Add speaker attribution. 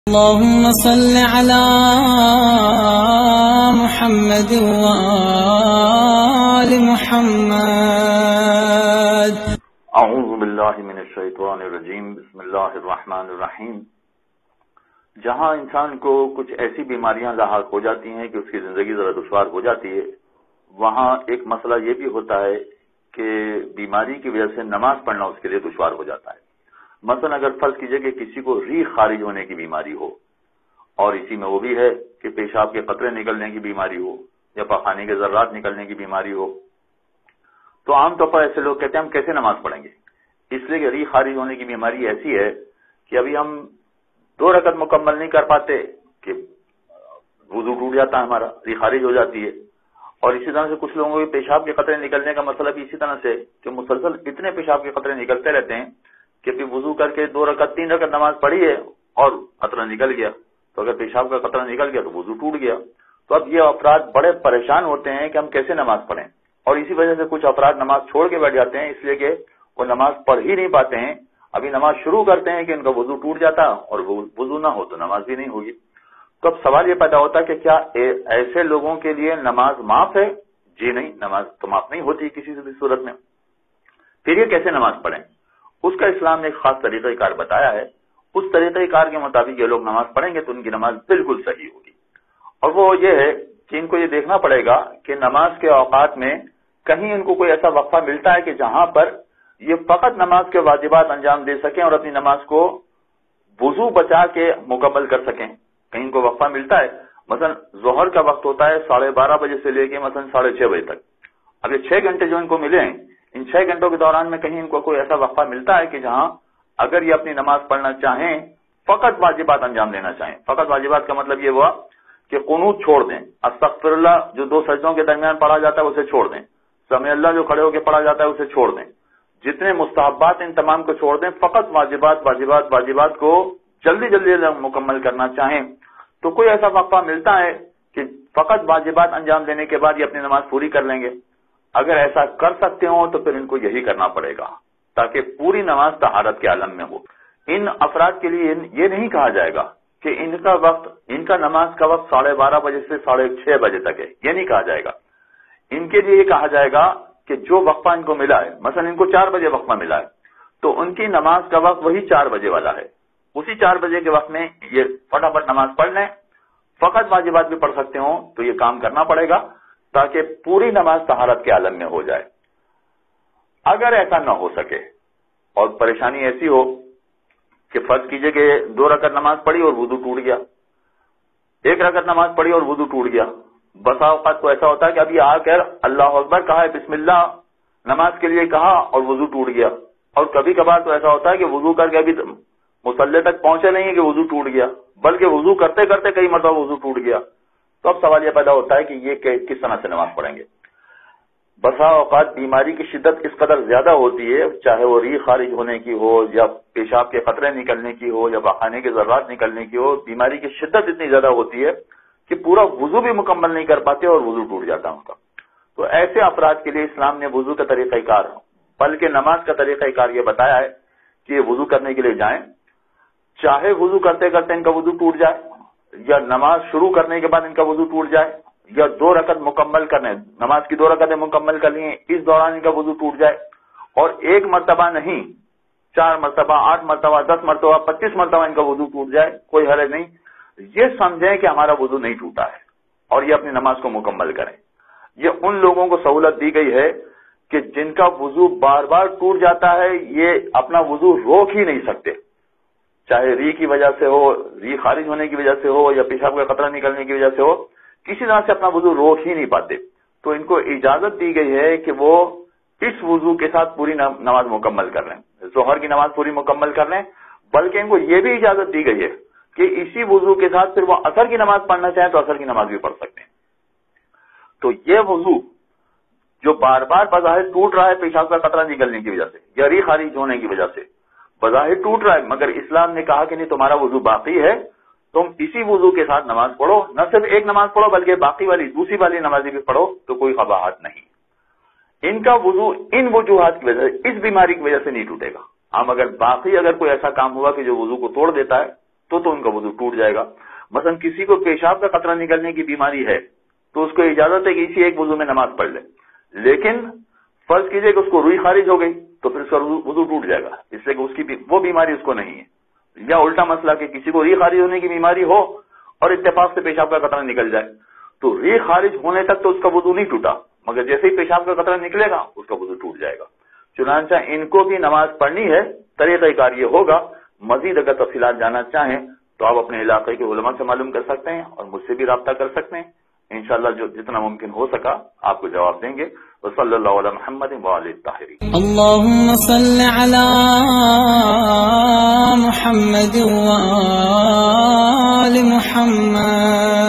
Speaker 1: اللهم صل على محمد وآل محمد.
Speaker 2: اعوذ باللہ من الشیطان الرجیم. بسم اللہ الرحمن الرحیم. جہاں انسان کو کچھ ایسی بیماریاں لاحق ہو جاتی ہیں کہ اس کی زندگی ذرا دشوار ہو جاتی ہے، وہاں ایک مسئلہ یہ بھی ہوتا ہے کہ بیماری کی وجہ سے نماز پڑھنا اس کے لیے دشوار ہو جاتا ہے. مثلا اگر فرض کیجئے کہ کسی کو ریح خارج ہونے کی بیماری ہو، اور اسی میں وہ بھی ہے کہ پیشاب کے قطرے نکلنے کی بیماری ہو یا پخانے کے ذرات نکلنے کی بیماری ہو، تو عام طور پر ایسے لوگ کہتے ہیں ہم کیسے نماز پڑھیں گے؟ اس لیے کہ ریح خارج ہونے کی بیماری ایسی ہے کہ ابھی ہم 2 رکعت مکمل نہیں کر پاتے کہ وضو ٹوٹ جاتا ہے ہمارا، ریح خارج ہو جاتی ہے. اور اسی طرح سے کچھ لوگوں کے پیشاب کے قطرے نکلنے کا مسئلہ بھی اسی طرح سے کہ مسلسل اتنے پیشاب کے قطرے نکلتے رہتے ہیں کہ پھر وضو کر کے 2 رکعت 3 رکعت نماز پڑھی ہے اور قطرہ نکل گیا، تو اگر پیشاب کا قطرہ نکل گیا تو وضو ٹوٹ گیا. تو اب یہ افراد بڑے پریشان ہوتے ہیں کہ ہم کیسے نماز پڑھیں، اور اسی وجہ سے کچھ افراد نماز چھوڑ کے بیٹھ جاتے ہیں، اس لیے کہ وہ نماز پڑھ ہی نہیں پاتے ہیں. ابھی نماز شروع کرتے ہیں کہ ان کا وضو ٹوٹ جاتا اور وضو نہ ہو تو نماز بھی نہیں ہوگی. تو اب سوال یہ پیدا ہوتا ہے کہ کیا ایسے لوگوں کے لیے نماز معاف ہے؟ جی نہیں، نماز تو معاف نہیں ہوتی کسی بھی صورت میں. پھر یہ کیسے نماز پڑھیں؟ اس کا اسلام نے ایک خاص طریقہ کار بتایا ہے. اس طریقہ کار کے مطابق یہ لوگ نماز پڑھیں گے تو ان کی نماز بالکل صحیح ہوگی. اور وہ یہ ہے کہ ان کو یہ دیکھنا پڑے گا کہ نماز کے اوقات میں کہیں ان کو کوئی ایسا وقفہ ملتا ہے کہ جہاں پر یہ فقط نماز کے واجبات انجام دے سکیں اور اپنی نماز کو وضو بچا کے مکمل کر سکیں. کہیں ان کو وقفہ ملتا ہے، مثلا ظہر کا وقت ہوتا ہے 12:30 بجے سے لے کے مثلا 6:30 بجے تک. اب یہ 6 گھنٹے جو ان کو ملے ہیں، ان 6 گھنٹوں کے دوران میں کہیں ان کو کوئی ایسا وقفہ ملتا ہے کہ جہاں اگر یہ اپنی نماز پڑھنا چاہیں، فقط واجبات انجام دینا چاہیں. فقط واجبات کا مطلب یہ ہوا کہ قنوت چھوڑ دیں، استغفر اللہ جو 2 سجدوں کے درمیان پڑھا جاتا ہے اسے چھوڑ دیں، سمع اللہ جو کھڑے ہو کے پڑھا جاتا ہے اسے چھوڑ دیں، جتنے مستحبات ان تمام کو چھوڑ دیں، فقط واجبات کو جلدی مکمل کرنا چاہیں. تو کوئی ایسا وقفہ ملتا ہے کہ فقط واجبات انجام دینے کے بعد یہ اپنی نماز پوری کر لیں گے. اگر ایسا کر سکتے ہوں تو پھر ان کو یہی کرنا پڑے گا تاکہ پوری نماز طہارت کے عالم میں ہو. ان افراد کے لیے یہ نہیں کہا جائے گا کہ ان کا نماز کا وقت 12:30 بجے سے 6:30 بجے تک ہے، یہ نہیں کہا جائے گا. ان کے لیے یہ کہا جائے گا کہ جو وقفہ ان کو ملا ہے، مثلا ان کو 4 بجے وقفہ ملا ہے تو ان کی نماز کا وقت وہی 4 بجے والا ہے. اسی 4 بجے کے وقت میں یہ فٹافٹ نماز پڑھ لیں، فقط واجبات بھی پڑھ سکتے ہوں تو یہ کام کرنا پڑے گا تاکہ پوری نماز طہارت کے عالم میں ہو جائے. اگر ایسا نہ ہو سکے اور پریشانی ایسی ہو کہ فرض کیجئے کہ 2 رکعت نماز پڑھی اور وضو ٹوٹ گیا، 1 رکعت نماز پڑھی اور وضو ٹوٹ گیا. بسا اوقات تو ایسا ہوتا ہے کہ ابھی آ کر اللہ اکبر کہا ہے، بسم اللہ نماز کے لیے کہا اور وضو ٹوٹ گیا. اور کبھی کبھار تو ایسا ہوتا ہے کہ وضو کر کے ابھی مصلی تک پہنچے نہیں ہے کہ وضو ٹوٹ گیا، بلکہ وضو کرتے کرتے کئی مرتبہ وضو ٹوٹ گیا. تو اب سوال یہ پیدا ہوتا ہے کہ یہ کس طرح سے نماز پڑھیں گے؟ بسا اوقات بیماری کی شدت اس قدر زیادہ ہوتی ہے، چاہے وہ ریح خارج ہونے کی ہو یا پیشاب کے قطرے نکلنے کی ہو یا پخانے کے ذرات نکلنے کی ہو، بیماری کی شدت اتنی زیادہ ہوتی ہے کہ پورا وضو بھی مکمل نہیں کر پاتے اور وضو ٹوٹ جاتا ہے ان کا. تو ایسے افراد کے لیے اسلام نے وضو کا طریقہ کار بلکہ نماز کا طریقہ کار یہ بتایا ہے کہ یہ وضو کرنے کے لیے جائیں، چاہے وضو کرتے کرتے ان کا وضو ٹوٹ جائے یا نماز شروع کرنے کے بعد ان کا وضو ٹوٹ جائے یا 2 رکعت مکمل کرنے، نماز کی 2 رکعتیں مکمل کر لی ہیں، اس دوران ان کا وضو ٹوٹ جائے. اور 1 مرتبہ نہیں، 4 مرتبہ، 8 مرتبہ، 10 مرتبہ، 25 مرتبہ ان کا وضو ٹوٹ جائے، کوئی حرج نہیں. یہ سمجھیں کہ ہمارا وضو نہیں ٹوٹا ہے اور یہ اپنی نماز کو مکمل کریں. یہ ان لوگوں کو سہولت دی گئی ہے کہ جن کا وضو بار بار ٹوٹ جاتا ہے، یہ اپنا وضو روک ہی نہیں سکتے، چاہے ریح کی وجہ سے ہو، ریح خارج ہونے کی وجہ سے ہو یا پیشاب کا قطرہ نکلنے کی وجہ سے ہو، کسی طرح سے اپنا وضو روک ہی نہیں پاتے. تو ان کو اجازت دی گئی ہے کہ وہ اس وضو کے ساتھ پوری نماز مکمل کر لیں، ظہر کی نماز پوری مکمل کر لیں. بلکہ ان کو یہ بھی اجازت دی گئی ہے کہ اسی وضو کے ساتھ پھر وہ عصر کی نماز پڑھنا چاہیں تو عصر کی نماز بھی پڑھ سکتے ہیں. تو یہ وضو جو بار بار بظاہر ٹوٹ رہا ہے پیشاب کا قطرہ نکلنے کی وجہ سے یا ریح خارج ہونے کی وجہ سے بظاہر ٹوٹ رہا ہے، مگر اسلام نے کہا کہ نہیں، تمہارا وضو باقی ہے، تم اسی وضو کے ساتھ نماز پڑھو، نہ صرف ایک نماز پڑھو بلکہ باقی والی دوسری والی نمازیں بھی پڑھو، تو کوئی قباحت نہیں. ان کا وضو ان وجوہات کی وجہ سے، اس بیماری کی وجہ سے نہیں ٹوٹے گا. اگر کوئی ایسا کام ہوا کہ جو وضو کو توڑ دیتا ہے تو ان کا وضو ٹوٹ جائے گا. مثلا کسی کو پیشاب کا قطرہ نکلنے کی بیماری ہے تو اس کو اجازت ہے کہ اسی ایک وضو میں نماز پڑھ لے, لیکن فرض کیجئے کہ اس کو روئی خارج ہو گئی تو پھر اس کا وضو ٹوٹ جائے گا, اس سے کہ اس کی وہ بیماری اس کو نہیں ہے. یا الٹا مسئلہ کہ کسی کو ری خارج ہونے کی بیماری ہو اور اتفاق سے پیشاب کا قطرہ نکل جائے تو ری خارج ہونے تک تو اس کا وضو نہیں ٹوٹا, مگر جیسے ہی پیشاب کا قطرہ نکلے گا اس کا وضو ٹوٹ جائے گا. چنانچہ ان کو بھی نماز پڑھنی ہے, طریقہ کار یہ ہوگا. مزید اگر تفصیلات جاننا چاہیں تو آپ اپنے علاقے کے علماء سے معلوم کر سکتے ہیں اور مجھ سے بھی رابطہ کر سکتے ہیں. انشاءاللہ جو جتنا ممکن ہو سکا آپ کو جواب دیں گے. وصلی اللہ علی محمد وآلہ الطاہرین.
Speaker 1: اللهم صل على محمد وآل محمد.